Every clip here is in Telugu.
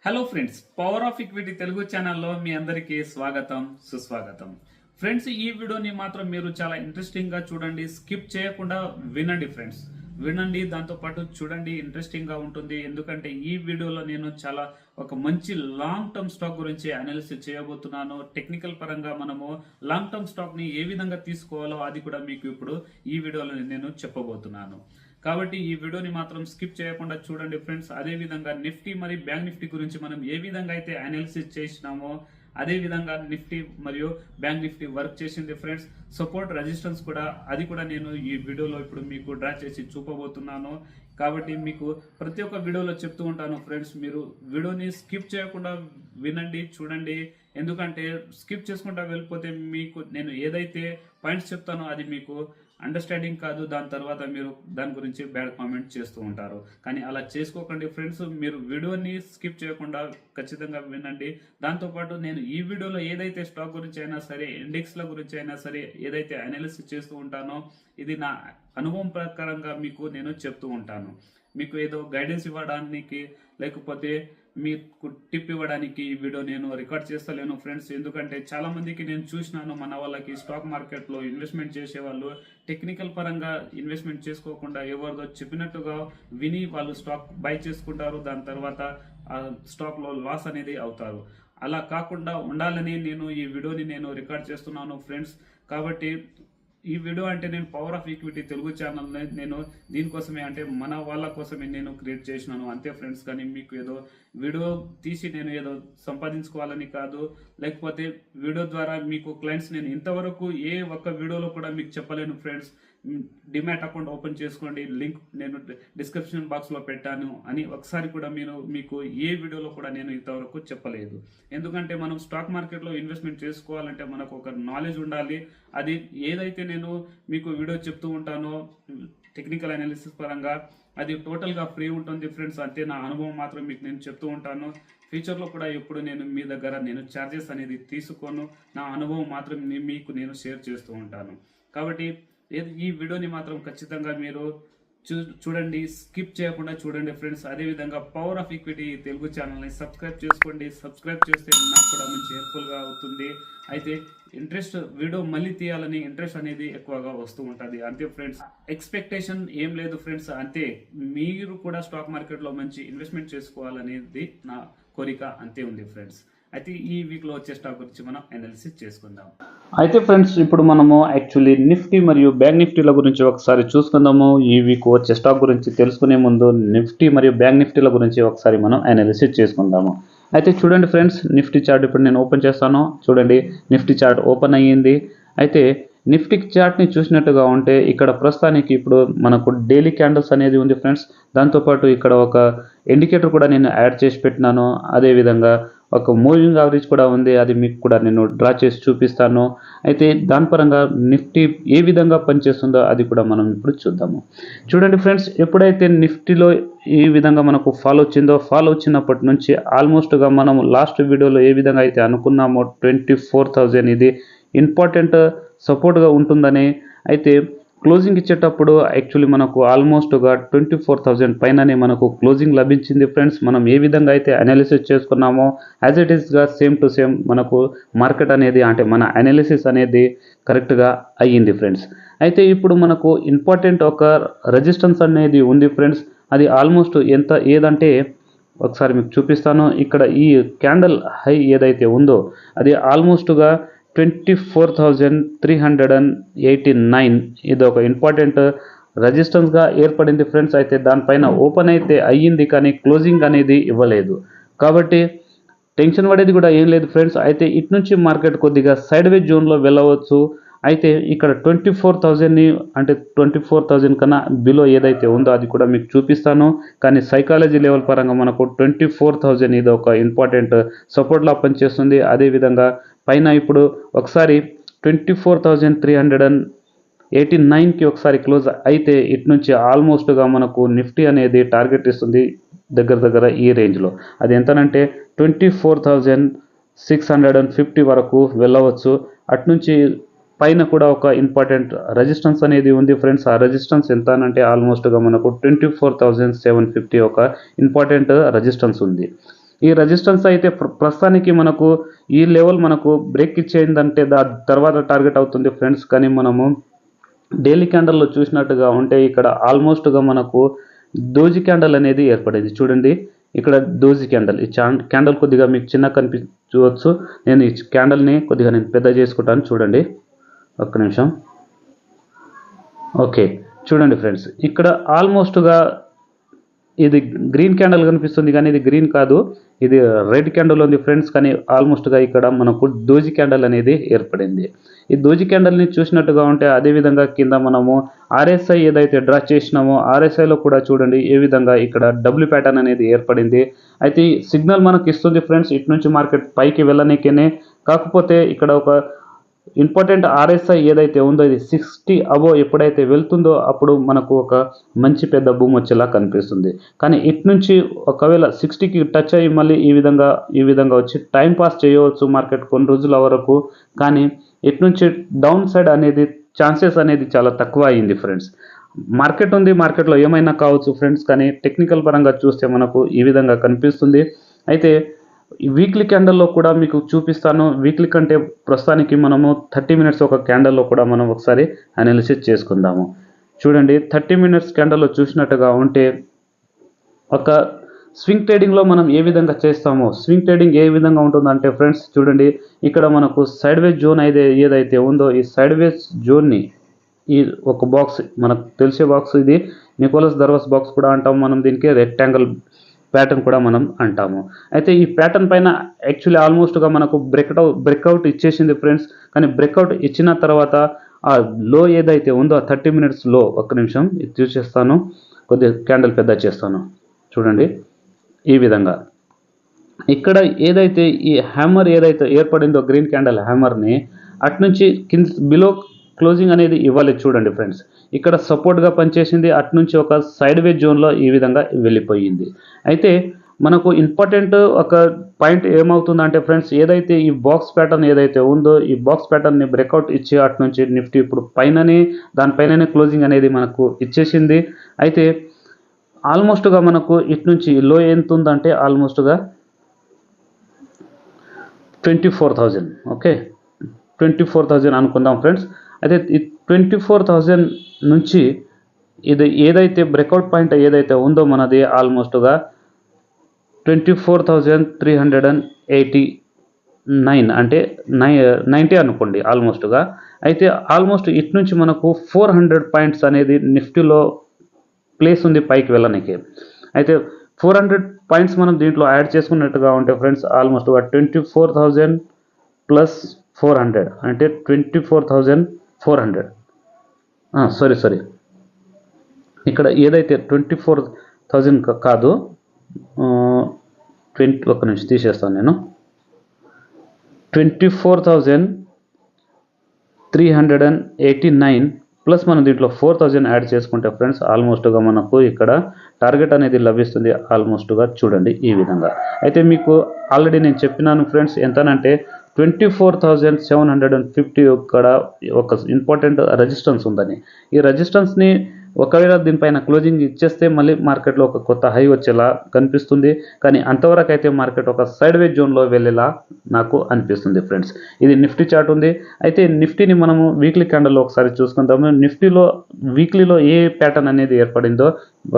Hello friends, power of equity Telugu ఛానల్లో మీ అందరికీ స్వాగతం సుస్వాగతం. ఫ్రెండ్స్, ఈ వీడియోని మాత్రం మీరు చాలా ఇంట్రెస్టింగ్ గా చూడండి, స్కిప్ చేయకుండా వినండి ఫ్రెండ్స్. వినండి, దాంతోపాటు చూడండి, ఇంట్రెస్టింగ్ గా ఉంటుంది. ఎందుకంటే ఈ వీడియోలో నేను చాలా ఒక మంచి లాంగ్ టర్మ్ స్టాక్ గురించి అనాలిసిస్ చేయబోతున్నాను. టెక్నికల్ పరంగా మనము లాంగ్ టర్మ్ స్టాక్ ని ఏ విధంగా తీసుకోవాలో అది కూడా మీకు ఇప్పుడు ఈ వీడియోలో నేను చెప్పబోతున్నాను. కాబట్టి ఈ వీడియోని మాత్రం స్కిప్ చేయకుండా చూడండి ఫ్రెండ్స్. అదే విధంగా నిఫ్టీ మరియు బ్యాంక్ నిఫ్టీ గురించి మనం ఏ విధంగా అయితే అనాలిసిస్ చేసినామో అదే విధంగా నిఫ్టీ మరియు బ్యాంక్ నిఫ్టీ వర్క్ చేసింది ఫ్రెండ్స్. సపోర్ట్ రెసిస్టెన్స్ కూడా అది కూడా నేను ఈ వీడియోలో ఇప్పుడు మీకు డ్రా చేసి చూపబోతున్నాను. కాబట్టి మీకు ప్రతి ఒక్క వీడియోలో చెప్తూ ఉంటాను ఫ్రెండ్స్, మీరు వీడియోని స్కిప్ చేయకుండా వినండి, చూడండి. ఎందుకంటే స్కిప్ చేసుకుంటా వెళ్ళిపోతే మీకు నేను ఏదైతే పాయింట్స్ చెప్తానో అది మీకు అండర్స్టాండింగ్ కాదు. దాని తర్వాత మీరు దాని గురించి బ్యాడ్ కామెంట్ చేస్తూ ఉంటారు. కానీ అలా చేసుకోకండి ఫ్రెండ్స్. మీరు వీడియోని స్కిప్ చేయకుండా ఖచ్చితంగా వినండి. దాంతోపాటు నేను ఈ వీడియోలో ఏదైతే స్టాక్ గురించి అయినా సరే, ఇండెక్స్ల గురించి అయినా సరే ఏదైతే అనాలిసిస్ చేస్తూ ఉంటానో ఇది నా అనుభవం ప్రకారంగా మీకు నేను చెప్తూ ఉంటాను. మీకు ఏదో గైడెన్స్ ఇవ్వడానికి లేకపోతే మీకు టిప్ ఇవ్వడానికి ఈ వీడియో నేను రికార్డ్ చేస్తలేను ఫ్రెండ్స్. ఎందుకంటే చాలా మందికి నేను చూసినాను, మన వాళ్ళకి స్టాక్ మార్కెట్లో ఇన్వెస్ట్మెంట్ చేసే వాళ్ళు టెక్నికల్ పరంగా ఇన్వెస్ట్మెంట్ చేసుకోకుండా ఎవరిదో చెప్పినట్టుగా విని వాళ్ళు స్టాక్ బై చేసుకుంటారు. దాని తర్వాత ఆ స్టాక్లో లాస్ అనేది అవుతారు. అలా కాకుండా ఉండాలని నేను ఈ వీడియోని నేను రికార్డ్ చేస్తున్నాను ఫ్రెండ్స్. కాబట్టి ఈ వీడియో అంటే నేను power of equity Telugu channel నేను దీనికోసమే, అంటే మన వాళ్ళ కోసమే నేను క్రియేట్ చేసినాను అంతే ఫ్రెండ్స్. కానీ మీకు ఏదో వీడియో తీసి నేను ఏదో సంపాదించుకోవాలని కాదు, లేకపోతే వీడియో ద్వారా మీకు క్లయింట్స్ నేను ఇంతవరకు ఏ ఒక్క వీడియోలో కూడా మీకు చెప్పలేను ఫ్రెండ్స్. డిమాట్ అకౌంట్ ఓపెన్ చేసుకోండి, లింక్ నేను డిస్క్రిప్షన్ బాక్స్లో పెట్టాను అని ఒకసారి కూడా మీకు ఏ వీడియోలో కూడా నేను ఇంతవరకు చెప్పలేదు. ఎందుకంటే మనం స్టాక్ మార్కెట్లో ఇన్వెస్ట్మెంట్ చేసుకోవాలంటే మనకు ఒక నాలెడ్జ్ ఉండాలి. అది ఏదైతే నేను మీకు వీడియో చెప్తూ ఉంటానో టెక్నికల్ అనాలిసిస్ పరంగా అది టోటల్గా ఫ్రీ ఉంటుంది ఫ్రెండ్స్. అంతే, నా అనుభవం మాత్రం మీకు నేను చెప్తూ ఉంటాను. ఫ్యూచర్లో కూడా ఎప్పుడు నేను మీ దగ్గర నేను ఛార్జెస్ అనేది తీసుకోను. నా అనుభవం మాత్రం మీకు నేను షేర్ చేస్తూ ఉంటాను. కాబట్టి ఈ వీడియోని మాత్రం ఖచ్చితంగా మీరు చూడండి, స్కిప్ చేయకుండా చూడండి ఫ్రెండ్స్. అదేవిధంగా పవర్ ఆఫ్ ఈక్విటీ తెలుగు ఛానల్ని సబ్స్క్రైబ్ చేసుకోండి. సబ్స్క్రైబ్ చేస్తే నాకు కూడా మంచి హెల్ప్ఫుల్గా అవుతుంది. అయితే వీడియో మళ్ళీ తీయాలని ఇంట్రెస్ట్ అనేది ఎక్కువగా వస్తూ ఉంటుంది అంతే ఫ్రెండ్స్. ఎక్స్పెక్టేషన్ ఏం లేదు ఫ్రెండ్స్, అంతే. మీరు కూడా స్టాక్ మార్కెట్లో మంచి ఇన్వెస్ట్మెంట్ చేసుకోవాలనేది నా కోరిక, అంతే ఉంది ఫ్రెండ్స్. అయితే ఈ వీక్లో వచ్చే స్టాక్ గురించి మనం అనాలిసిస్ చేసుకుందాం. అయితే ఫ్రెండ్స్, ఇప్పుడు మనము యాక్చువల్లీ నిఫ్టీ మరియు బ్యాంక్ నిఫ్టీల గురించి ఒకసారి చూసుకుందాము. ఈ వీక్ వచ్చే స్టాక్ గురించి తెలుసుకునే ముందు నిఫ్టీ మరియు బ్యాంక్ నిఫ్టీల గురించి ఒకసారి మనం అనాలిసిస్ చేసుకుందాము. అయితే చూడండి ఫ్రెండ్స్, నిఫ్టీ చార్ట్ ఇప్పుడు నేను ఓపెన్ చేస్తాను. చూడండి, నిఫ్టీ చార్ట్ ఓపెన్ అయ్యింది. అయితే నిఫ్టీ చార్ట్ని చూసినట్టుగా ఉంటే ఇక్కడ ప్రస్తుతానికి ఇప్పుడు మనకు డైలీ క్యాండిల్స్ అనేది ఉంది ఫ్రెండ్స్. దాంతోపాటు ఇక్కడ ఒక ఇండికేటర్ కూడా నేను యాడ్ చేసి పెట్టినాను. అదేవిధంగా ఒక మూవింగ్ యావరేజ్ కూడా ఉంది, అది మీకు కూడా నేను డ్రా చేసి చూపిస్తాను. అయితే దాని పరంగా నిఫ్టీ ఏ విధంగా పనిచేస్తుందో అది కూడా మనం ఇప్పుడు చూద్దాము. చూడండి ఫ్రెండ్స్, ఎప్పుడైతే నిఫ్టీలో ఈ విధంగా మనకు ఫాల్ వచ్చినప్పటి నుంచి ఆల్మోస్ట్గా మనం లాస్ట్ వీడియోలో ఏ విధంగా అయితే అనుకున్నామో 24,000 ఇది ఇంపార్టెంట్ సపోర్ట్గా ఉంటుందని. అయితే క్లోజింగ్ ఇచ్చేటప్పుడు యాక్చువల్లీ మనకు ఆల్మోస్ట్గా 24,000 పైననే మనకు క్లోజింగ్ లభించింది ఫ్రెండ్స్. మనం ఏ విధంగా అయితే అనాలిసిస్ చేసుకున్నామో యాజ్ ఇట్ ఈస్గా సేమ్ టు సేమ్ మనకు మార్కెట్ అనేది, అంటే మన అనాలిసిస్ అనేది కరెక్ట్గా అయ్యింది ఫ్రెండ్స్. అయితే ఇప్పుడు మనకు ఇంపార్టెంట్ ఒక రెసిస్టెన్స్ అనేది ఉంది ఫ్రెండ్స్. అది ఆల్మోస్ట్ ఏదంటే ఒకసారి మీకు చూపిస్తాను. ఇక్కడ ఈ క్యాండిల్ హై ఏదైతే ఉందో అది ఆల్మోస్ట్గా 24,389 ఇది ఒక ఇంపార్టెంట్ రెసిస్టెన్స్గా ఏర్పడింది ఫ్రెండ్స్. అయితే దానిపైన ఓపెన్ అయితే అయ్యింది, కానీ క్లోజింగ్ అనేది ఇవ్వలేదు. కాబట్టి టెన్షన్ పడేది కూడా ఏం లేదు ఫ్రెండ్స్. అయితే ఇటు నుంచి మార్కెట్ కొద్దిగా సైడ్ వేజ్ జోన్లో వెళ్ళవచ్చు. అయితే ఇక్కడ 24,000ని, అంటే 24,000 కన్నా బిలో ఏదైతే ఉందో అది కూడా మీకు చూపిస్తాను. కానీ సైకాలజీ లెవెల్ పరంగా మనకు 24,000 ఇది ఒక ఇంపార్టెంట్ సపోర్ట్లా పనిచేస్తుంది. అదేవిధంగా పైన ఇప్పుడు ఒకసారి 24,389కి ఒకసారి క్లోజ్ అయితే ఇటు నుంచి ఆల్మోస్ట్గా మనకు నిఫ్టీ అనేది టార్గెట్ ఇస్తుంది దగ్గర ఈ రేంజ్లో. అది ఎంతనంటే 24,650 వరకు వెళ్ళవచ్చు. అటు నుంచి పైన కూడా ఒక ఇంపార్టెంట్ రెసిస్టెన్స్ అనేది ఉంది ఫ్రెండ్స్. ఆ రెసిస్టెన్స్ ఎంత అంటే ఆల్మోస్ట్గా మనకు 24,750 ఒక ఇంపార్టెంట్ రెసిస్టెన్స్ ఉంది. ఈ రెసిస్టెన్స్ అయితే ప్రస్తుతానికి మనకు ఈ లెవెల్ మనకు బ్రేక్ ఇచ్చేయిందంటే తర్వాత టార్గెట్ అవుతుంది ఫ్రెండ్స్. కానీ మనము డైలీ క్యాండల్లో చూసినట్టుగా ఉంటే ఇక్కడ ఆల్మోస్ట్గా మనకు డోజీ క్యాండల్ అనేది ఏర్పడేది. చూడండి ఇక్కడ డోజీ క్యాండల్, ఈ క్యాండల్ కొద్దిగా మీకు చిన్న కనిపించవచ్చు. నేను ఈ క్యాండల్ని కొద్దిగా నేను పెద్ద చేసుకుంటాను. చూడండి ఒక్క నిమిషం. ఓకే చూడండి ఫ్రెండ్స్, ఇక్కడ ఆల్మోస్ట్గా ఇది గ్రీన్ క్యాండల్ కనిపిస్తుంది కానీ ఇది గ్రీన్ కాదు, ఇది రెడ్ క్యాండల్ ఉంది ఫ్రెండ్స్. కానీ ఆల్మోస్ట్గా ఇక్కడ మనకు డోజీ క్యాండల్ అనేది ఏర్పడింది. ఈ డోజీ క్యాండల్ని చూసినట్టుగా ఉంటే అదేవిధంగా కింద మనము ఆర్ఎస్ఐ ఏదైతే డ్రా చేసినామో ఆర్ఎస్ఐలో కూడా చూడండి ఏ విధంగా ఇక్కడ డబ్ల్యూ ప్యాటర్న్ అనేది ఏర్పడింది. అయితే ఈ సిగ్నల్ మనకు ఇస్తుంది ఫ్రెండ్స్ ఇటు నుంచి మార్కెట్ పైకి వెళ్ళనీకేనే. కాకపోతే ఇక్కడ ఒక ఇంపార్టెంట్ ఆర్ఎస్ఐ ఏదైతే ఉందో ఇది 60 అబోవ్ ఎప్పుడైతే వెళ్తుందో అప్పుడు మనకు ఒక మంచి పెద్ద బూమ్ వచ్చేలా కనిపిస్తుంది. కానీ ఇటు నుంచి ఒకవేళ 60కి టచ్ అయ్యి మళ్ళీ ఈ విధంగా వచ్చి టైం పాస్ చేయవచ్చు మార్కెట్ కొన్ని రోజుల వరకు. కానీ ఇటు నుంచి డౌన్ సైడ్ అనేది ఛాన్సెస్ అనేది చాలా తక్కువ అయింది ఫ్రెండ్స్. మార్కెట్ ఉంది, మార్కెట్లో ఏమైనా కావచ్చు ఫ్రెండ్స్. కానీ టెక్నికల్ పరంగా చూస్తే మనకు ఈ విధంగా కనిపిస్తుంది. అయితే వీక్లీ క్యాండల్లో కూడా మీకు చూపిస్తాను. వీక్లీ కంటే ప్రస్తుతానికి మనము 30 మినిట్స్ ఒక క్యాండల్లో కూడా మనం ఒకసారి అనాలిసిస్ చేసుకుందాము. చూడండి 30 మినిట్స్ క్యాండల్లో చూసినట్టుగా ఉంటే ఒక స్వింగ్ ట్రేడింగ్లో మనం ఏ విధంగా చేస్తామో, స్వింగ్ ట్రేడింగ్ ఏ విధంగా ఉంటుందంటే ఫ్రెండ్స్ చూడండి ఇక్కడ మనకు సైడ్ వేస్ జోన్ ఏదైతే ఉందో ఈ సైడ్ వేస్ జోన్ని ఈ ఒక బాక్స్ మనకు తెలిసే బాక్స్, ఇది నికోలస్ దర్వాస్ బాక్స్ కూడా అంటాం మనం, దీనికి రెక్టాంగిల్ ప్యాటర్న్ కూడా మనం అంటాము. అయితే ఈ ప్యాటర్న్ పైన యాక్చువల్లీ ఆల్మోస్ట్గా మనకు బ్రేక్అవుట్ ఇచ్చేసింది ఫ్రెండ్స్. కానీ బ్రేక్అవుట్ ఇచ్చిన తర్వాత ఆ లో ఏదైతే ఉందో ఆ 30 మినిట్స్ లో, ఒక్క నిమిషం ఇది చూసేస్తాను, కొద్దిగా క్యాండిల్ పెద్ద చేస్తాను. చూడండి ఈ విధంగా ఇక్కడ ఏదైతే ఈ హ్యామర్ ఏదైతే ఏర్పడిందో గ్రీన్ క్యాండిల్ హ్యామర్ని అట్నుంచి బిలో క్లోజింగ్ అనేది ఇవ్వాలి. చూడండి ఫ్రెండ్స్ ఇక్కడ సపోర్ట్గా పనిచేసింది, అట్నుంచి ఒక సైడ్ వే జోన్లో ఈ విధంగా వెళ్ళిపోయింది. అయితే మనకు ఇంపార్టెంట్ ఒక పాయింట్ ఏమవుతుందంటే ఫ్రెండ్స్ ఏదైతే ఈ బాక్స్ ప్యాటర్న్ ఏదైతే ఉందో ఈ బాక్స్ ప్యాటర్న్ని బ్రేక్అవుట్ ఇచ్చి అట్నుంచి నిఫ్టీ ఇప్పుడు దానిపైననే క్లోజింగ్ అనేది మనకు ఇచ్చేసింది. అయితే ఆల్మోస్ట్గా మనకు ఇటు నుంచి లో ఎంత ఉందంటే ఆల్మోస్ట్గా 24,000. ఓకే 24,000 అనుకుందాం ఫ్రెండ్స్. అయితే ఈ 24,000 నుంచి ఇది ఏదైతే బ్రేక్అవుట్ పాయింట్ ఏదైతే ఉందో మనది ఆల్మోస్ట్గా 24,389 అంటే 90 అనుకోండి ఆల్మోస్ట్గా. అయితే ఆల్మోస్ట్ ఇటు నుంచి మనకు 400 పాయింట్స్ అనేది నిఫ్టీలో ప్లేస్ ఉంది పైకి వెళ్ళడానికి. అయితే 400 పాయింట్స్ మనం దీంట్లో యాడ్ చేసుకున్నట్టుగా ఉంటే ఫ్రెండ్స్ ఆల్మోస్ట్గా 24,000 ప్లస్ 400 అంటే 24,400. సారీ ఇక్కడ ఏదైతే 24,000 కాదు, ఒక్క నిమిషం తీసేస్తాను నేను, 24,389 ప్లస్ మనం దీంట్లో 4,000 యాడ్ చేసుకుంటే ఫ్రెండ్స్ ఆల్మోస్ట్గా మనకు ఇక్కడ టార్గెట్ అనేది లభిస్తుంది ఆల్మోస్ట్గా. చూడండి ఈ విధంగా. అయితే మీకు ఆల్రెడీ నేను చెప్పినాను ఫ్రెండ్స్ ఎంతనంటే 24,750 ఇక్కడ ఒక ఇంపార్టెంట్ రెసిస్టెన్స్ ఉందని. ఈ రెసిస్టెన్స్ని ఒకవేళ దీనిపైన క్లోజింగ్ ఇచ్చేస్తే మళ్ళీ మార్కెట్లో ఒక కొత్త హై వచ్చేలా కనిపిస్తుంది. కానీ అంతవరకు అయితే మార్కెట్ ఒక సైడ్ వేజ్ జోన్లో వెళ్ళేలా నాకు అనిపిస్తుంది ఫ్రెండ్స్. ఇది నిఫ్టీ చార్ట్ ఉంది. అయితే నిఫ్టీని మనము వీక్లీ క్యాండల్లో ఒకసారి చూసుకుందాము. వీక్లీలో ఏ ప్యాటర్న్ అనేది ఏర్పడిందో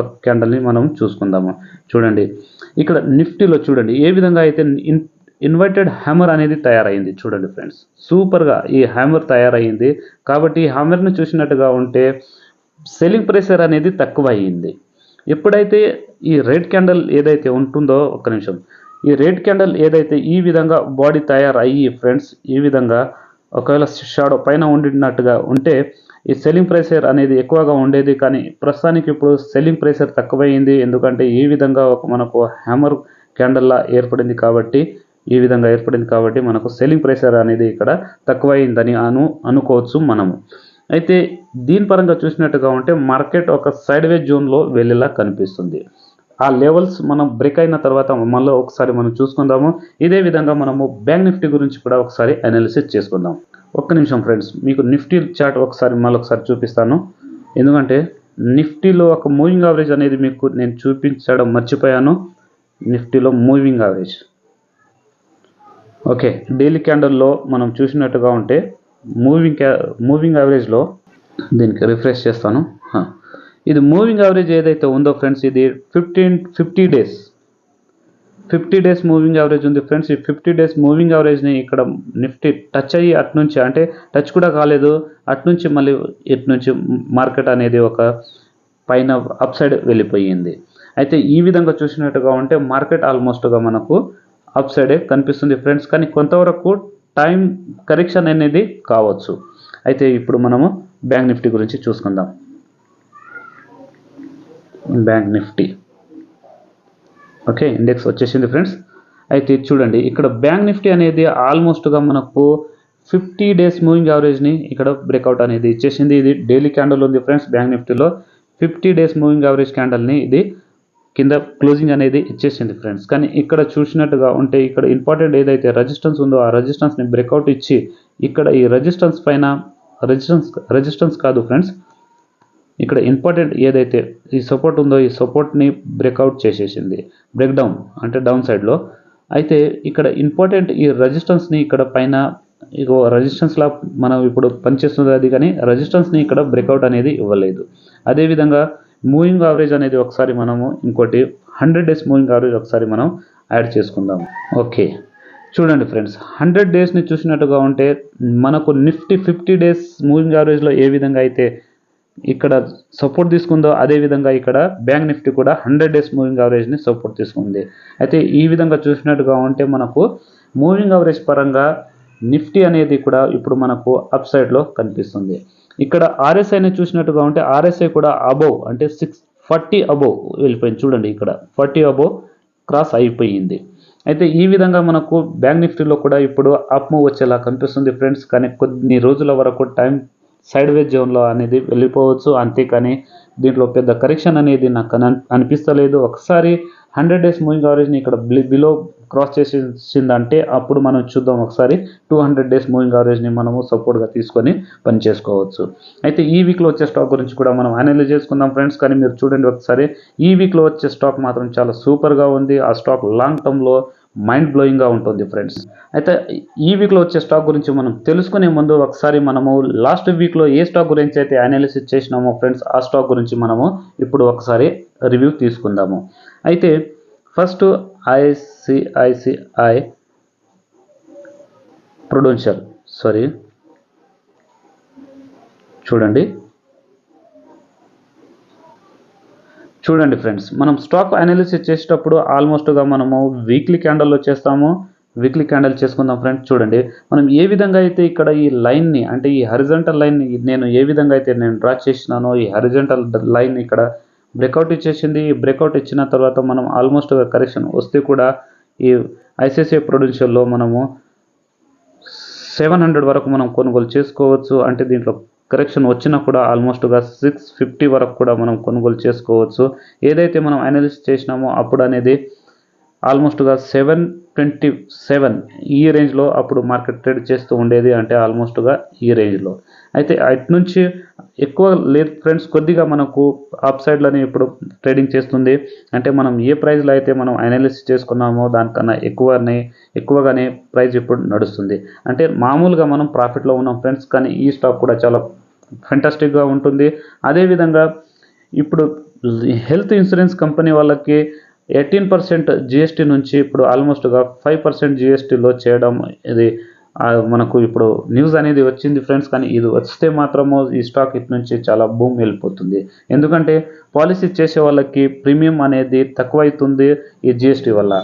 ఒక క్యాండల్ని మనం చూసుకుందాము. చూడండి ఇక్కడ నిఫ్టీలో చూడండి ఏ విధంగా అయితే ఇన్వర్టెడ్ హ్యామర్ అనేది తయారైంది. చూడండి ఫ్రెండ్స్ సూపర్గా ఈ హ్యామర్ తయారైంది. కాబట్టి ఈ హ్యామర్ని చూసినట్టుగా ఉంటే సెల్లింగ్ ప్రెషర్ అనేది తక్కువ అయ్యింది. ఎప్పుడైతే ఈ రెడ్ క్యాండల్ ఏదైతే ఉంటుందో, ఒక్క నిమిషం, ఈ రెడ్ క్యాండల్ ఏదైతే ఈ విధంగా బాడీ తయారయ్యి ఫ్రెండ్స్ ఈ విధంగా ఒకవేళ షాడో పైన ఉండినట్టుగా ఉంటే ఈ సెల్లింగ్ ప్రెషర్ అనేది ఎక్కువగా ఉండేది. కానీ ప్రస్తుతానికి ఇప్పుడు సెల్లింగ్ ప్రెషర్ తక్కువైంది. ఎందుకంటే ఈ విధంగా మనకు హ్యామర్ క్యాండల్లా ఏర్పడింది కాబట్టి ఈ విధంగా ఏర్పడింది కాబట్టి మనకు సెల్లింగ్ ప్రెషర్ అనేది ఇక్కడ తక్కువైందని అనుకోవచ్చు మనము. అయితే దీని పరంగా చూసినట్టుగా ఉంటే మార్కెట్ ఒక సైడ్ వేజ్ జోన్లో వెళ్ళేలా కనిపిస్తుంది. ఆ లెవెల్స్ మనం బ్రేక్ అయిన తర్వాత మళ్ళీ ఒకసారి మనం చూసుకుందాము. ఇదే విధంగా మనము బ్యాంక్ నిఫ్టీ గురించి కూడా ఒకసారి అనాలిసిస్ చేసుకుందాం. ఒక్క నిమిషం ఫ్రెండ్స్, మీకు నిఫ్టీ చార్ట్ మళ్ళొకసారి చూపిస్తాను. ఎందుకంటే నిఫ్టీలో ఒక మూవింగ్ యావరేజ్ అనేది మీకు నేను చూపించడం మర్చిపోయాను. నిఫ్టీలో మూవింగ్ యావరేజ్. ఓకే, డైలీ క్యాండల్లో మనం చూసినట్టుగా ఉంటే మూవింగ్ యావరేజ్లో దీనికి రిఫ్రెష్ చేస్తాను. ఇది మూవింగ్ యావరేజ్ ఏదైతే ఉందో ఫ్రెండ్స్, ఇది 50 డేస్ మూవింగ్ యావరేజ్ ఉంది ఫ్రెండ్స్. ఈ 50 డేస్ మూవింగ్ యావరేజ్ని ఇక్కడ నిఫ్టీ టచ్ అయ్యి అట్నుంచి, అంటే టచ్ కూడా కాలేదు, అట్నుంచి మళ్ళీ ఇట్నుంచి మార్కెట్ అనేది ఒక పైన అప్ సైడ్ వెళ్ళిపోయింది. అయితే ఈ విధంగా చూసినట్టుగా ఉంటే మార్కెట్ ఆల్మోస్ట్గా మనకు అప్ సైడే కనిపిస్తుంది ఫ్రెండ్స్. కానీ కొంతవరకు టైం కరెక్షన్ అనేది కావచ్చు. అయితే ఇప్పుడు మనము బ్యాంక్ నిఫ్టీ గురించి చూసుకుందాం. బ్యాంక్ నిఫ్టీ ఓకే, ఇండెక్స్ వచ్చేసింది ఫ్రెండ్స్. అయితే చూడండి, ఇక్కడ బ్యాంక్ నిఫ్టీ అనేది ఆల్మోస్ట్గా మనకు 50 డేస్ మూవింగ్ యావరేజ్ని ఇక్కడ బ్రేక్అవుట్ అనేది ఇచ్చేసింది. ఇది డైలీ క్యాండిల్ ఉంది ఫ్రెండ్స్. బ్యాంక్ నిఫ్టీలో 50 డేస్ మూవింగ్ యావరేజ్ క్యాండిల్ని ఇది కింద క్లోజింగ్ అనేది ఇచ్చేసింది ఫ్రెండ్స్. కానీ ఇక్కడ చూసినట్టుగా ఉంటే ఇక్కడ ఇంపార్టెంట్ ఏదైతే రెసిస్టెన్స్ ఉందో ఆ రెసిస్టెన్స్ని బ్రేక్అవుట్ ఇచ్చి ఇక్కడ ఈ రెసిస్టెన్స్ పైన రెసిస్టెన్స్ కాదు ఫ్రెండ్స్, ఇక్కడ ఇంపార్టెంట్ ఏదైతే ఈ సపోర్ట్ ఉందో ఈ సపోర్ట్ని బ్రేక్అవుట్ చేసేసింది, బ్రేక్ డౌన్ అంటే డౌన్ సైడ్లో. అయితే ఇక్కడ ఇంపార్టెంట్ ఈ రెసిస్టెన్స్ని ఇక్కడ పైన ఇగో రెసిస్టెన్స్లా మనం ఇప్పుడు పనిచేస్తుంది అది, కానీ రెసిస్టెన్స్ని ఇక్కడ బ్రేక్అవుట్ అనేది ఇవ్వలేదు. అదేవిధంగా మూవింగ్ యావరేజ్ అనేది ఒకసారి మనము ఇంకోటి 100 డేస్ మూవింగ్ యావరేజ్ ఒకసారి మనం యాడ్ చేసుకుందాం. ఓకే, చూడండి ఫ్రెండ్స్, 100 డేస్ని చూసినట్టుగా ఉంటే మనకు నిఫ్టీ 50 డేస్ మూవింగ్ యావరేజ్లో ఏ విధంగా అయితే ఇక్కడ సపోర్ట్ తీసుకుందో అదేవిధంగా ఇక్కడ బ్యాంక్ నిఫ్టీ కూడా 100 డేస్ మూవింగ్ యావరేజ్ని సపోర్ట్ తీసుకుంది. అయితే ఈ విధంగా చూసినట్టుగా ఉంటే మనకు మూవింగ్ యావరేజ్ పరంగా నిఫ్టీ అనేది కూడా ఇప్పుడు మనకు అప్ సైడ్లో కనిపిస్తుంది. ఇక్కడ ఆర్ఎస్ఐని చూసినట్టుగా ఉంటే ఆర్ఎస్ఐ కూడా అబోవ్ అంటే 640 అబోవ్ వెళ్ళిపోయింది. చూడండి, ఇక్కడ 40 అబోవ్ క్రాస్ అయిపోయింది. అయితే ఈ విధంగా మనకు బ్యాంక్ నిఫ్టీలో కూడా ఇప్పుడు అప్ మూవ్ వచ్చేలా కనిపిస్తుంది ఫ్రెండ్స్. కానీ కొన్ని రోజుల వరకు టైం సైడ్ వేజ్ జోన్లో అనేది వెళ్ళిపోవచ్చు, అంతేకాని దీంట్లో పెద్ద కరెక్షన్ అనేది నాకు అనిపిస్తలేదు. ఒకసారి 100 డేస్ మూవింగ్ యావరేజ్ని ఇక్కడ బిలో క్రాస్ చేసిందంటే అప్పుడు మనం చూద్దాం, ఒకసారి 200 డేస్ మూవింగ్ యావరేజ్ని మనము సపోర్ట్గా తీసుకొని పని చేసుకోవచ్చు. అయితే ఈ వీక్లో వచ్చే స్టాక్ గురించి కూడా మనం అనలైజ్ చేసుకుందాం ఫ్రెండ్స్. కానీ మీరు చూడండి ఒకసారి, ఈ వీక్లో వచ్చే స్టాక్ మాత్రం చాలా సూపర్గా ఉంది. ఆ స్టాక్ లాంగ్ టర్మ్లో మైండ్ బ్లోయింగ్గా ఉంటుంది ఫ్రెండ్స్. అయితే ఈ వీక్లో వచ్చే స్టాక్ గురించి మనం తెలుసుకునే ముందు ఒకసారి మనము లాస్ట్ వీక్లో ఏ స్టాక్ గురించి అయితే అనాలిసిస్ చేసినామో ఫ్రెండ్స్, ఆ స్టాక్ గురించి మనము ఇప్పుడు ఒకసారి రివ్యూ తీసుకుందాము. అయితే ఫస్ట్ ఐసిఐసిఐ ప్రుడెన్షియల్ చూడండి ఫ్రెండ్స్, మనం స్టాక్ అనాలిసిస్ చేసేటప్పుడు ఆల్మోస్ట్గా మనము వీక్లీ క్యాండల్లో చేస్తాము. వీక్లీ క్యాండిల్ చేసుకుందాం ఫ్రెండ్స్. చూడండి, మనం ఏ విధంగా అయితే ఇక్కడ ఈ లైన్ని అంటే ఈ హరిజంటల్ లైన్ని నేను ఏ విధంగా అయితే నేను డ్రా చేసినానో ఈ హరిజంటల్ లైన్ ఇక్కడ బ్రేక్అవుట్ ఇచ్చేసింది. ఈ బ్రేక్అవుట్ ఇచ్చిన తర్వాత మనం ఆల్మోస్ట్గా కరెక్షన్ వస్తే కూడా ఈ ఐసిఐసిఐ ప్రుడెన్షియల్లో మనము 700 వరకు మనం కొనుగోలు చేసుకోవచ్చు. అంటే దీంట్లో కరెక్షన్ వచ్చినా కూడా ఆల్మోస్ట్గా 650 వరకు కూడా మనం కొనుగోలు చేసుకోవచ్చు. ఏదైతే మనం అనాలిసిస్ చేసినామో అప్పుడు అనేది ఆల్మోస్ట్గా 727 ఈ రేంజ్లో అప్పుడు మార్కెట్ ట్రేడ్ చేస్తూ ఉండేది, అంటే ఆల్మోస్ట్గా ఈ రేంజ్లో. అయితే అటు నుంచి ఎక్కువ లేదు ఫ్రెండ్స్, కొద్దిగా మనకు అప్ సైడ్లోనే ఇప్పుడు ట్రేడింగ్ చేస్తుంది. అంటే మనం ఏ ప్రైస్లో అయితే మనం అనాలిసిస్ చేసుకున్నామో దానికన్నా ఎక్కువగానే ప్రైస్ ఇప్పుడు నడుస్తుంది. అంటే మామూలుగా మనం ప్రాఫిట్లో ఉన్నాం ఫ్రెండ్స్. కానీ ఈ స్టాక్ కూడా చాలా ఫెంటాస్టిక్గా ఉంటుంది. అదేవిధంగా ఇప్పుడు హెల్త్ ఇన్సూరెన్స్ కంపెనీ వాళ్ళకి 18% జిఎస్టీ నుంచి ఇప్పుడు ఆల్మోస్ట్గా 5% జిఎస్టీలో చేయడం ఇది మనకు ఇప్పుడు న్యూస్ అనేది వచ్చింది ఫ్రెండ్స్. కానీ ఇది వస్తే మాత్రము ఈ స్టాక్ ఇటు నుంచి చాలా బూమ్ వెళ్ళిపోతుంది. ఎందుకంటే పాలసీ చేసే వాళ్ళకి ప్రీమియం అనేది తక్కువ అవుతుంది ఈ జిఎస్టీ వల్ల.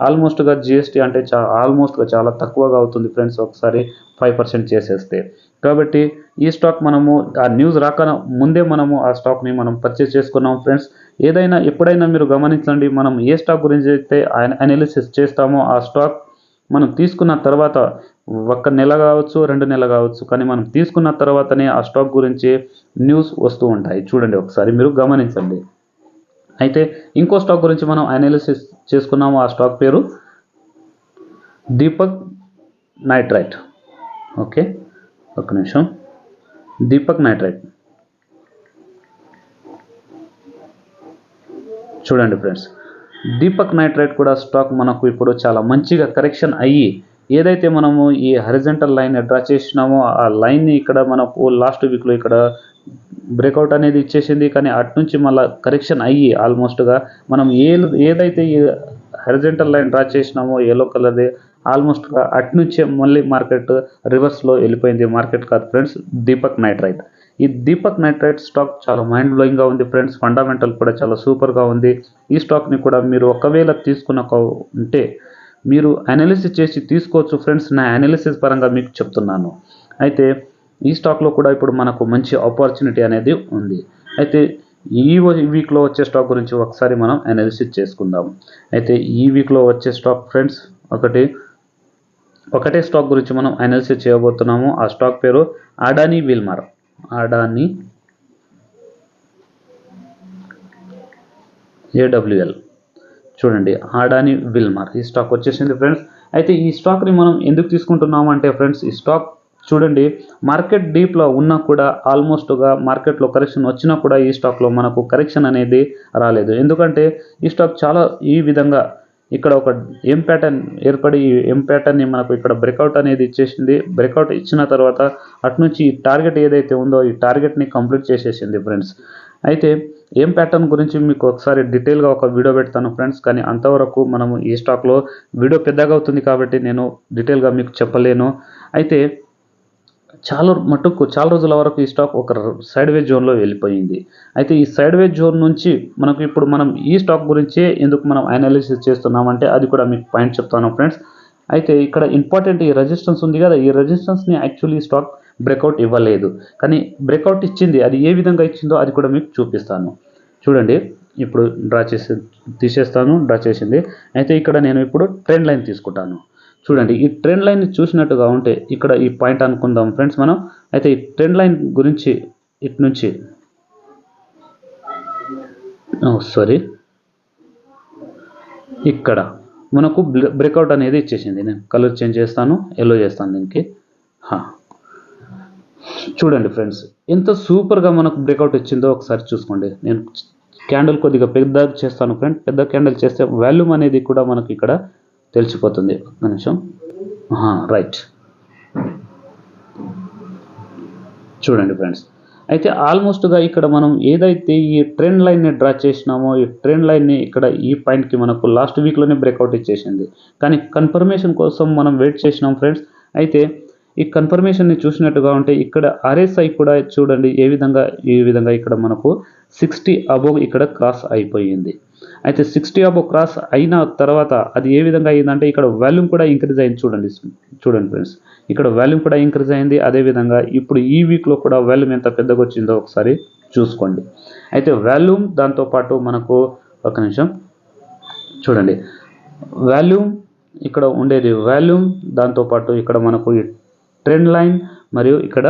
ఆల్మోస్ట్గా జిఎస్టీ అంటే ఆల్మోస్ట్గా చాలా తక్కువగా అవుతుంది ఫ్రెండ్స్ ఒకసారి 5% చేసేస్తే. కాబట్టి ఈ స్టాక్ మనము ఆ న్యూస్ రాక ముందే మనము ఆ స్టాక్ని మనం పర్చేస్ చేసుకున్నాం ఫ్రెండ్స్. ఎప్పుడైనా మీరు గమనించండి, మనం ఏ స్టాక్ గురించి అయితే అనాలిసిస్ చేస్తామో ఆ స్టాక్ మనం తీసుకున్న తర్వాత 1 నెల కావచ్చు 2 నెలలు కావచ్చు, కానీ మనం తీసుకున్న తర్వాతనే ఆ స్టాక్ గురించి న్యూస్ వస్తూ ఉంటాయి. చూడండి ఒకసారి మీరు గమనించండి. అయితే ఇంకో స్టాక్ గురించి మనం అనాలిసిస్ చేసుకున్నాము, ఆ స్టాక్ పేరు దీపక్ నైట్రైట్. ఓకే, ఒక్క నిమిషం. దీపక్ నైట్రైట్ చూడండి ఫ్రెండ్స్, దీపక్ నైట్రైట్ కూడా స్టాక్ మనకు ఇప్పుడు చాలా మంచిగా కరెక్షన్ అయ్యి ఏదైతే మనము ఈ హరిజంటల్ లైన్ డ్రా చేసినామో ఆ లైన్ని ఇక్కడ మనకు లాస్ట్ వీక్లో ఇక్కడ బ్రేక్అవుట్ అనేది ఇచ్చేసింది. కానీ అటు నుంచి మళ్ళీ కరెక్షన్ అయ్యి ఆల్మోస్ట్గా మనం ఏదైతే ఈ హరిజంటల్ లైన్ డ్రా చేసినామో ఎల్లో కలర్ది ఆల్మోస్ట్గా అటు నుంచే మళ్ళీ మార్కెట్ రివర్స్లో వెళ్ళిపోయింది. మార్కెట్ కాదు ఫ్రెండ్స్, దీపక్ నైట్రైట్. ఈ దీపక్ నైట్రైట్ స్టాక్ చాలా మైండ్ బ్లోయింగ్గా ఉంది ఫ్రెండ్స్. ఫండమెంటల్ కూడా చాలా సూపర్గా ఉంది. ఈ స్టాక్ని కూడా మీరు ఒకవేళ ఉంటే మీరు అనాలిసిస్ చేసి తీసుకోవచ్చు ఫ్రెండ్స్. నా అనాలిసిస్ పరంగా మీకు చెప్తున్నాను. అయితే ఈ స్టాక్లో కూడా ఇప్పుడు మనకు మంచి ఆపర్చునిటీ అనేది ఉంది. అయితే ఈ వీక్లో వచ్చే స్టాక్ గురించి ఒకసారి మనం అనాలిసిస్ చేసుకుందాం. అయితే ఈ వీక్లో వచ్చే స్టాక్ ఫ్రెండ్స్ ఒకటే స్టాక్ గురించి మనం అనాలిసిస్ చేయబోతున్నాము. ఆ స్టాక్ పేరు అడానీ విల్మర్. అడానీ AWL. చూడండి, అడానీ విల్మర్ ఈ స్టాక్ వచ్చేసింది ఫ్రెండ్స్. అయితే ఈ స్టాక్ని మనం ఎందుకు తీసుకుంటున్నాము అంటే ఫ్రెండ్స్, ఈ స్టాక్ చూడండి మార్కెట్ డీప్లో ఉన్నా కూడా ఆల్మోస్ట్గా మార్కెట్లో కరెక్షన్ వచ్చినా కూడా ఈ స్టాక్లో మనకు కరెక్షన్ అనేది రాలేదు. ఎందుకంటే ఈ స్టాక్ చాలా ఈ విధంగా ఇక్కడ ఒక ఎం ప్యాటర్న్ ఏర్పడి ఈ ఎం ప్యాటర్న్ని మనకు ఇక్కడ బ్రేక్అవుట్ అనేది ఇచ్చేసింది. బ్రేక్అవుట్ ఇచ్చిన తర్వాత అటు నుంచి ఈ టార్గెట్ ఏదైతే ఉందో ఈ టార్గెట్ని కంప్లీట్ చేసేసింది ఫ్రెండ్స్. అయితే ఏం ప్యాటర్న్ గురించి మీకు ఒకసారి డీటెయిల్గా ఒక వీడియో పెడతాను ఫ్రెండ్స్. కానీ అంతవరకు మనము ఈ స్టాక్లో వీడియో పెద్దగా అవుతుంది కాబట్టి నేను డీటెయిల్గా మీకు చెప్పలేను. అయితే చాలా రోజుల వరకు ఈ స్టాక్ ఒక సైడ్ వేజ్ జోన్లో వెళ్ళిపోయింది. అయితే ఈ సైడ్ వేజ్ జోన్ నుంచి మనకు ఇప్పుడు మనం ఈ స్టాక్ గురించే ఎందుకు మనం అనాలిసిస్ చేస్తున్నామంటే అది కూడా మీకు పాయింట్ చెప్తాను ఫ్రెండ్స్. అయితే ఇక్కడ ఇంపార్టెంట్ ఈ రెసిస్టెన్స్ ఉంది కదా, ఈ రెసిస్టెన్స్ని యాక్చువల్లీ స్టాక్ బ్రేక్అవుట్ ఇవ్వలేదు. కానీ బ్రేక్అవుట్ ఇచ్చింది. అది ఏ విధంగా ఇచ్చిందో అది కూడా మీకు చూపిస్తాను. చూడండి, ఇప్పుడు డ్రా చేసింది. అయితే ఇక్కడ నేను ఇప్పుడు ట్రెండ్ లైన్ తీసుకుంటాను. చూడండి, ఈ ట్రెండ్ లైన్ చూసినట్టుగా ఉంటే ఇక్కడ ఈ పాయింట్ అనుకుందాం ఫ్రెండ్స్ మనం. అయితే ఈ ట్రెండ్ లైన్ గురించి ఇటు నుంచి ఇక్కడ మనకు బ్రేక్అవుట్ అనేది ఇచ్చేసింది. నేను కలర్ చేంజ్ చేస్తాను, ఎల్లో చేస్తాను దీనికి. చూడండి ఫ్రెండ్స్, ఎంత సూపర్గా మనకు బ్రేక్అవుట్ ఇచ్చిందో ఒకసారి చూసుకోండి. నేను క్యాండిల్ కొద్దిగా పెద్దగా చేస్తాను ఫ్రెండ్. పెద్ద క్యాండిల్ చేస్తే వాల్యూమ్ అనేది కూడా మనకు ఇక్కడ తెలిసిపోతుంది. ఒక్క నిమిషం. రైట్, చూడండి ఫ్రెండ్స్. అయితే ఆల్మోస్ట్గా ఇక్కడ మనం ఏదైతే ఈ ట్రెండ్ లైన్ని డ్రా చేసినామో ఈ ట్రెండ్ లైన్ని ఇక్కడ ఈ పాయింట్కి మనకు లాస్ట్ వీక్లోనే బ్రేక్అవుట్ ఇచ్చేసింది. కానీ కన్ఫర్మేషన్ కోసం మనం వెయిట్ చేసినాం ఫ్రెండ్స్. అయితే ఈ కన్ఫర్మేషన్ని చూసినట్టుగా ఉంటే ఇక్కడ RSI కూడా చూడండి ఈ విధంగా ఇక్కడ మనకు 60 అబోవ్ ఇక్కడ క్రాస్ అయిపోయింది. అయితే 60 అబోవ్ క్రాస్ అయిన తర్వాత అది ఏ విధంగా అయిందంటే ఇక్కడ వాల్యూమ్ కూడా ఇంక్రీజ్ అయింది. చూడండి ఫ్రెండ్స్, ఇక్కడ వాల్యూమ్ కూడా ఇంక్రీజ్ అయింది. అదేవిధంగా ఇప్పుడు ఈ వీక్లో కూడా వాల్యూమ్ ఎంత పెద్దగా వచ్చిందో ఒకసారి చూసుకోండి. అయితే వాల్యూమ్ దాంతోపాటు మనకు ఒక నిమిషం చూడండి, వాల్యూమ్ ఇక్కడ ఉండేది వాల్యూమ్, దాంతోపాటు ఇక్కడ మనకు ఈ ట్రెండ్ లైన్ మరియు ఇక్కడ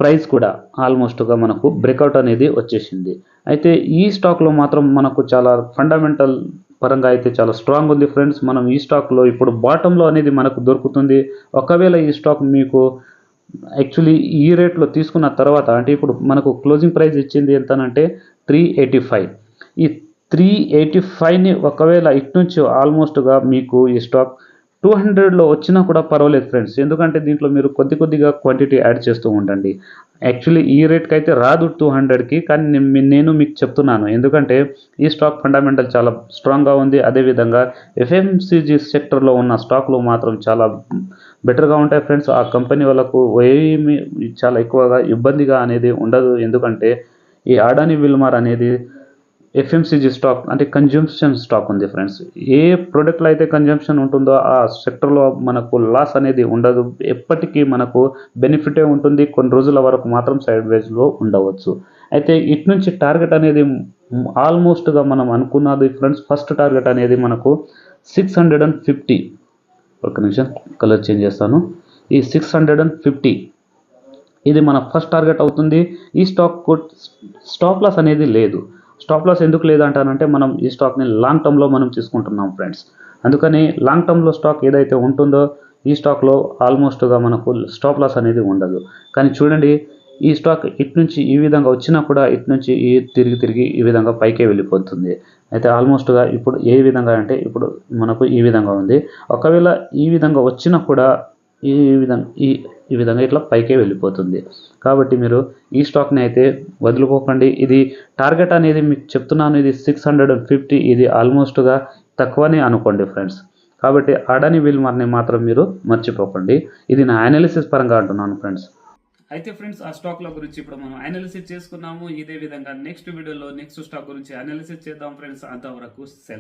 ప్రైస్ కూడా ఆల్మోస్ట్గా మనకు బ్రేక్అవుట్ అనేది వచ్చేసింది. అయితే ఈ స్టాక్లో మాత్రం మనకు చాలా ఫండమెంటల్ పరంగా అయితే చాలా స్ట్రాంగ్ ఉంది ఫ్రెండ్స్. మనం ఈ స్టాక్లో ఇప్పుడు బాటంలో అనేది మనకు దొరుకుతుంది. ఒకవేళ ఈ స్టాక్ మీకు యాక్చువల్లీ ఈ రేట్లో తీసుకున్న తర్వాత అంటే ఇప్పుడు మనకు క్లోజింగ్ ప్రైస్ ఇచ్చింది ఎంతనంటే 385. ఈ 385ని ఒకవేళ ఇటు నుంచి ఆల్మోస్ట్గా మీకు ఈ స్టాక్ 200లో వచ్చినా కూడా పర్వాలేదు ఫ్రెండ్స్. ఎందుకంటే దీంట్లో మీరు కొద్దిగా క్వాంటిటీ యాడ్ చేస్తూ ఉండండి. యాక్చువల్లీ ఈ రేట్కి అయితే రాదు 200కి, కానీ నేను మీకు చెప్తున్నాను ఎందుకంటే ఈ స్టాక్ ఫండమెంటల్ చాలా స్ట్రాంగ్గా ఉంది. అదేవిధంగా FMCG సెక్టర్లో ఉన్న స్టాక్లు మాత్రం చాలా బెటర్గా ఉంటాయి ఫ్రెండ్స్. ఆ కంపెనీ వాళ్ళకు ఏమీ చాలా ఎక్కువగా ఇబ్బందిగా అనేది ఉండదు. ఎందుకంటే ఈ అడానీ విల్మర్ అనేది FMCG స్టాక్ అంటే కన్జంప్షన్ స్టాక్ ఉంది ఫ్రెండ్స్. ఏ ప్రోడక్ట్లో అయితే కన్జంప్షన్ ఉంటుందో ఆ సెక్టర్లో మనకు లాస్ అనేది ఉండదు. ఎప్పటికీ మనకు బెనిఫిటే ఉంటుంది. కొన్ని రోజుల వరకు మాత్రం సైడ్ వేస్లో ఉండవచ్చు. అయితే ఇటు నుంచి టార్గెట్ అనేది ఆల్మోస్ట్గా మనం అనుకున్నది ఫ్రెండ్స్. ఫస్ట్ టార్గెట్ అనేది మనకు 650. ఒక నిమిషం కలర్ చేంజ్ చేస్తాను. ఈ 650 ఇది మన ఫస్ట్ టార్గెట్ అవుతుంది. ఈ స్టాప్ లాస్ అనేది లేదు. స్టాప్ లాస్ ఎందుకు లేదంటానంటే మనం ఈ స్టాక్ని లాంగ్ టర్మ్లో మనం తీసుకుంటున్నాం ఫ్రెండ్స్. అందుకని లాంగ్ టర్మ్లో స్టాక్ ఏదైతే ఉంటుందో ఈ స్టాక్లో ఆల్మోస్ట్గా మనకు స్టాప్ లాస్ అనేది ఉండదు. కానీ చూడండి ఈ స్టాక్ ఇటు నుంచి ఈ విధంగా వచ్చినా కూడా ఇటు నుంచి తిరిగి ఈ విధంగా పైకే వెళ్ళిపోతుంది. అయితే ఆల్మోస్ట్గా ఇప్పుడు ఏ విధంగా అంటే ఇప్పుడు మనకు ఈ విధంగా ఉంది. ఒకవేళ ఈ విధంగా వచ్చినా కూడా ఈ విధంగా ఈ విధంగా ఇట్లా పైకే వెళ్ళిపోతుంది. కాబట్టి మీరు ఈ స్టాక్ని అయితే వదులుకోకండి. ఇది టార్గెట్ అనేది మీకు చెప్తున్నాను, ఇది 650, ఇది ఆల్మోస్ట్గా తక్కువనే అనుకోండి ఫ్రెండ్స్. కాబట్టి అడానీ విల్మర్ని మాత్రం మీరు మర్చిపోకండి. ఇది నా అనాలిసిస్ పరంగా అంటున్నాను ఫ్రెండ్స్. అయితే ఫ్రెండ్స్ ఆ స్టాక్ల గురించి ఇప్పుడు మనం అనాలిసిస్ చేసుకున్నాము. ఇదే విధంగా నెక్స్ట్ వీడియోలో నెక్స్ట్ స్టాక్ గురించి అనాలిసిస్ చేద్దాం ఫ్రెండ్స్. అంతవరకు సెలవు.